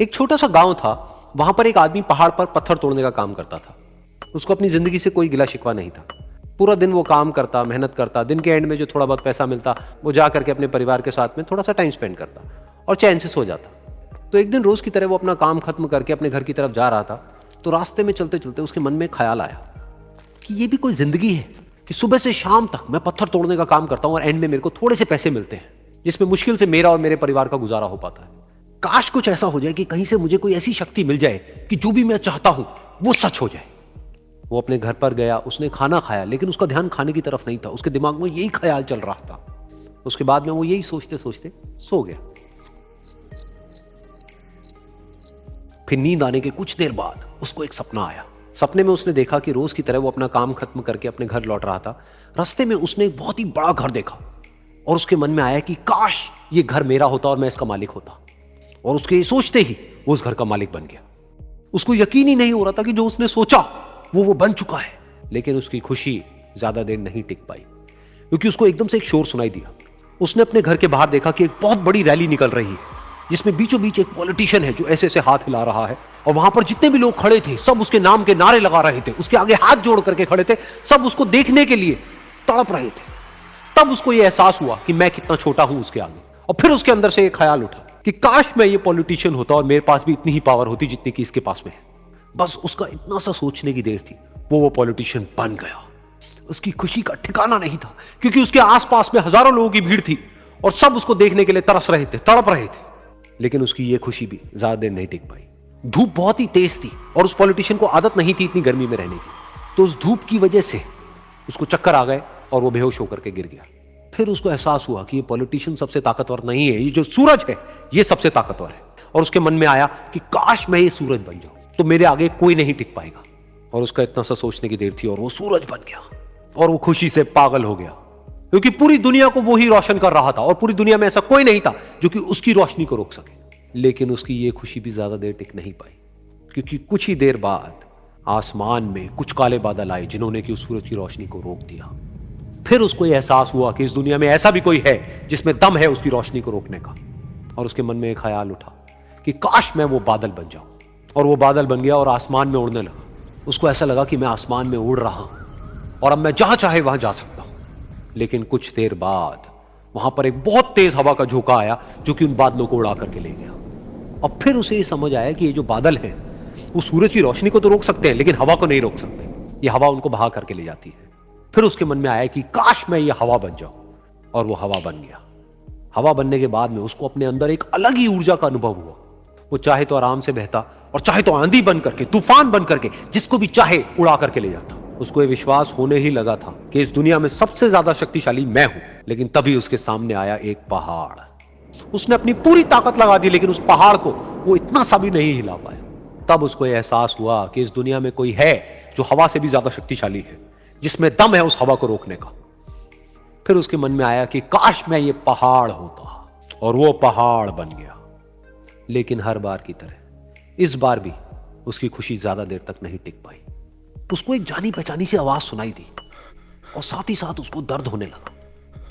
एक छोटा सा गांव था। वहां पर एक आदमी पहाड़ पर पत्थर तोड़ने का काम करता था। उसको अपनी जिंदगी से कोई गिला शिकवा नहीं था। पूरा दिन वो काम करता, मेहनत करता, दिन के एंड में जो थोड़ा बहुत पैसा मिलता वो जा करके अपने परिवार के साथ में थोड़ा सा टाइम स्पेंड करता और चैन से सो जाता। तो एक दिन रोज की तरह वो अपना काम खत्म करके अपने घर की तरफ जा रहा था। तो रास्ते में चलते चलते उसके मन में ख्याल आया कि ये भी कोई जिंदगी है कि सुबह से शाम तक मैं पत्थर तोड़ने का काम करता हूं और एंड में मेरे को थोड़े से पैसे मिलते हैं, जिसमें मुश्किल से मेरा और मेरे परिवार का गुजारा हो पाता है। काश कुछ ऐसा हो जाए कि कहीं से मुझे कोई ऐसी शक्ति मिल जाए कि जो भी मैं चाहता हूं वो सच हो जाए। वो अपने घर पर गया, उसने खाना खाया, लेकिन उसका ध्यान खाने की तरफ नहीं था। उसके दिमाग में यही ख्याल चल रहा था। उसके बाद में वो यही सोचते सोचते सो गया। फिर नींद आने के कुछ देर बाद उसको एक सपना आया। सपने में उसने देखा कि रोज की तरह वो अपना काम खत्म करके अपने घर लौट रहा था। रास्ते में उसने एक बहुत ही बड़ा घर देखा और उसके मन में आया कि काश ये घर मेरा होता और मैं इसका मालिक होता। और उसके सोचते ही वो उस घर का मालिक बन गया। उसको यकीन ही नहीं हो रहा था कि जो उसने सोचा वो बन चुका है। लेकिन उसकी खुशी ज्यादा देर नहीं टिक पाई, क्योंकि उसको एकदम से एक शोर सुनाई दिया। उसने अपने घर के बाहर देखा कि एक बहुत बड़ी रैली निकल रही है, जिसमें बीचों बीच एक पॉलिटिशियन है जो ऐसे ऐसे हाथ हिला रहा है। और वहां पर जितने भी लोग खड़े थे सब उसके नाम के नारे लगा रहे थे, उसके आगे हाथ जोड़ करके खड़े थे, सब उसको देखने के लिए तड़प रहे थे। तब उसको यह एहसास हुआ कि मैं कितना छोटा हूं उसके आगे। और फिर उसके अंदर से एक ख्याल उठा कि काश मैं ये पॉलिटिशियन होता और मेरे पास भी इतनी ही पावर होती जितनी कि इसके पास में है। बस उसका इतना सा सोचने की देर थी, वो पॉलिटिशियन बन गया। उसकी खुशी का ठिकाना नहीं था, क्योंकि उसके आसपास में हजारों लोगों की भीड़ थी और सब उसको देखने के लिए तरस रहे थे, तड़प रहे थे। लेकिन उसकी ये खुशी भी ज्यादा देर नहीं टिक पाई। धूप बहुत ही तेज थी और उस पॉलिटिशियन को आदत नहीं थी इतनी गर्मी में रहने की। तो उस धूप की वजह से उसको चक्कर आ गए और वो बेहोश होकर के गिर गया। फिर उसको एहसास हुआ कि ये पॉलिटिशियन सबसे ताकतवर नहीं है, ये जो सूरज है ये सबसे ताकतवर है। और उसके मन में आया कि काश मैं ये सूरज बन जाऊं तो मेरे आगे कोई नहीं टिक पाएगा। और उसका इतना सा सोचने की देर थी और वो सूरज बन गया। और वो खुशी से पागल हो गया, क्योंकि पूरी दुनिया को वो ही रोशन कर रहा था और पूरी दुनिया में ऐसा कोई नहीं था जो कि उसकी रोशनी को रोक सके। लेकिन उसकी ये खुशी भी ज्यादा देर टिक नहीं पाई, क्योंकि कुछ ही देर बाद आसमान में कुछ काले बादल आए जिन्होंने कि उस सूरज की रोशनी को रोक दिया। फिर उसको यह एहसास हुआ कि इस दुनिया में ऐसा भी कोई है जिसमें दम है उसकी रोशनी को रोकने का। और उसके मन में एक ख्याल उठा कि काश मैं वो बादल बन जाऊं। और वो बादल बन गया और आसमान में उड़ने लगा। उसको ऐसा लगा कि मैं आसमान में उड़ रहा हूं और अब मैं जहां चाहे वहां जा सकता हूं। लेकिन कुछ देर बाद वहां पर एक बहुत तेज हवा का झोंका आया जो कि उन बादलों को उड़ा करके ले गया। और फिर उसे ये समझ आया कि ये जो बादल हैं वो सूरज की रोशनी को तो रोक सकते हैं, लेकिन हवा को नहीं रोक सकते। ये हवा उनको बहा करके ले जाती है। फिर उसके मन में आया कि काश मैं ये हवा बन जाऊं। और वो हवा बन गया। हवा बनने के बाद में उसको अपने अंदर एक अलग ही ऊर्जा का अनुभव हुआ। वो चाहे तो आराम से बहता और चाहे तो आंधी बन करके, तूफान बन करके, जिसको भी चाहे उड़ा करके ले जाता। उसको ये विश्वास होने ही लगा था कि इस दुनिया में सबसे ज्यादा शक्तिशाली मैं हूं। लेकिन तभी उसके सामने आया एक पहाड़। उसने अपनी पूरी ताकत लगा दी, लेकिन उस पहाड़ को वो इतना सा भी नहीं हिला पाया। तब उसको यह एहसास हुआ कि इस दुनिया में कोई है जो हवा से भी ज्यादा शक्तिशाली है, जिसमें दम है उस हवा को रोकने का। फिर उसके मन में आया कि काश मैं ये पहाड़ होता। और वो पहाड़ बन गया। लेकिन हर बार की तरह इस बार भी उसकी खुशी ज्यादा देर तक नहीं टिक पाई। उसको एक जानी पहचानी सी आवाज सुनाई दी और साथ ही साथ उसको दर्द होने लगा,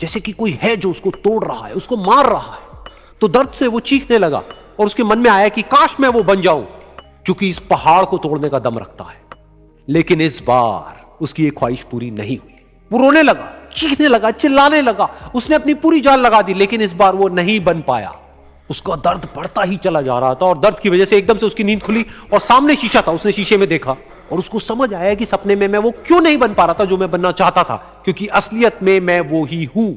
जैसे कि कोई है जो उसको तोड़ रहा है, उसको मार रहा है। तो दर्द से वो चीखने लगा और उसके मन में आया कि काश मैं वो बन जाऊं क्योंकि इस पहाड़ को तोड़ने का दम रखता है। लेकिन इस बार उसकी ये ख्वाहिश पूरी नहीं हुई। वो रोने लगा, चीखने लगा, चिल्लाने लगा। उसने अपनी पूरी जान लगा दी, लेकिन इस बार वो नहीं बन पाया। उसका दर्द बढ़ता ही चला जा रहा था और दर्द की वजह से एकदम से उसकी नींद खुली और सामने शीशा था। उसने शीशे में देखा और उसको समझ आया कि सपने में मैं वो क्यों नहीं बन पा रहा था जो मैं बनना चाहता था, क्योंकि असलियत में मैं वो ही हूं।